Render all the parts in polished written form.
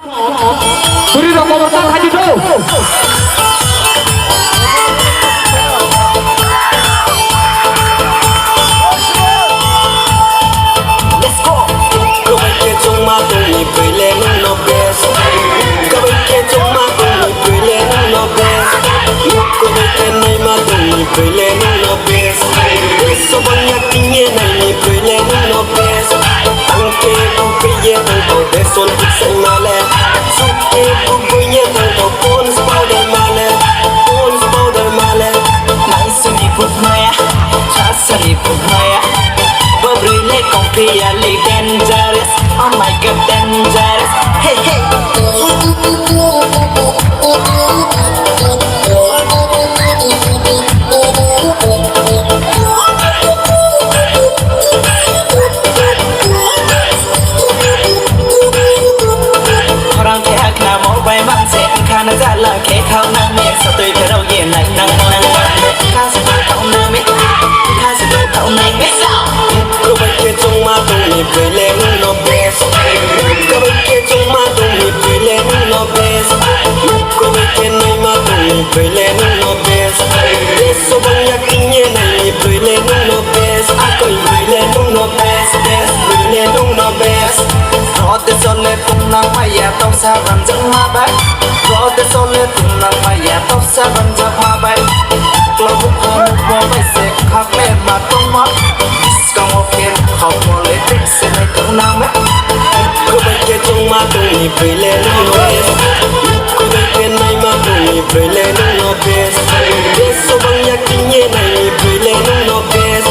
Beri dong komentar Haji Do. Let's go. Các bạn kia trong ma tung nhịp cười lên nó best. Các bạn kia trong ma tung nhịp cười lên nó best. Các bạn kia này ma tung nhịp cười lên nó best. Số bằng nhạc kinh nghiệm này nhịp cười lên nó best. Tăng kê bông cây ye tăng cầu để xuân thích xanh mà lẹ. Giúp kê bông cây ye tăng cầu phone powder mà lẹ. Phone powder mà lẹ. Nãy xuân đi phút maya, chát xuân đi phút maya. Beri le confia le dangerous, oh my god dangerous. Hey hey. Orang kaya kena mau bay mang sẽ khana ra là kẻ khao năng miệng sao tôi phải đâu về này năng năng khá sẽ tôi tao nơi biết khá sẽ tôi tao này biết sao. Các bạn kia trong ma tung nhịp cười lên nó best. Các bạn kia trong ma tung nhịp cười lên nó best. Các bạn kia này ma tung nhịp cười lên nó best. Để số bằng nhạc kinh nghiệm này nhịp cười lên nó best. À cười lên nó best best cười lên nó best. Rõ tên son lên tung năng mày ya tóc xa bằng dẫn ma bay. Rõ tên son lên tung năng mày ya tóc xa bằng dẫn ma bay. Kalau bukan mau bay sẽ khác lên mà tung mất. Còn một kiện học một lễ tích sẽ này tung năng mẹ. Các bạn kia trong ma tung nhịp cười lên nó best. Các bạn kia này ma tung nhịp cười lên nó best. Để số bằng nhạc kinh nghiệm này nhịp cười lên nó best.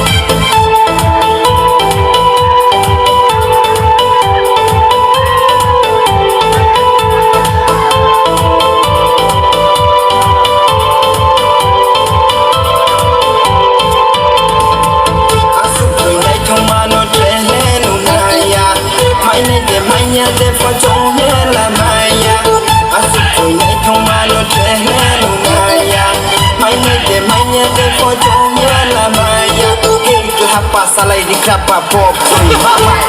Để phải trông nhé là maya, asuk rồi nhảy thông ma nó trẻ nhé nụ maya, mai này để mai nhé để phải trông nhé là maya, hey cứ hấp pa salai đi crap pa pop rồi mama.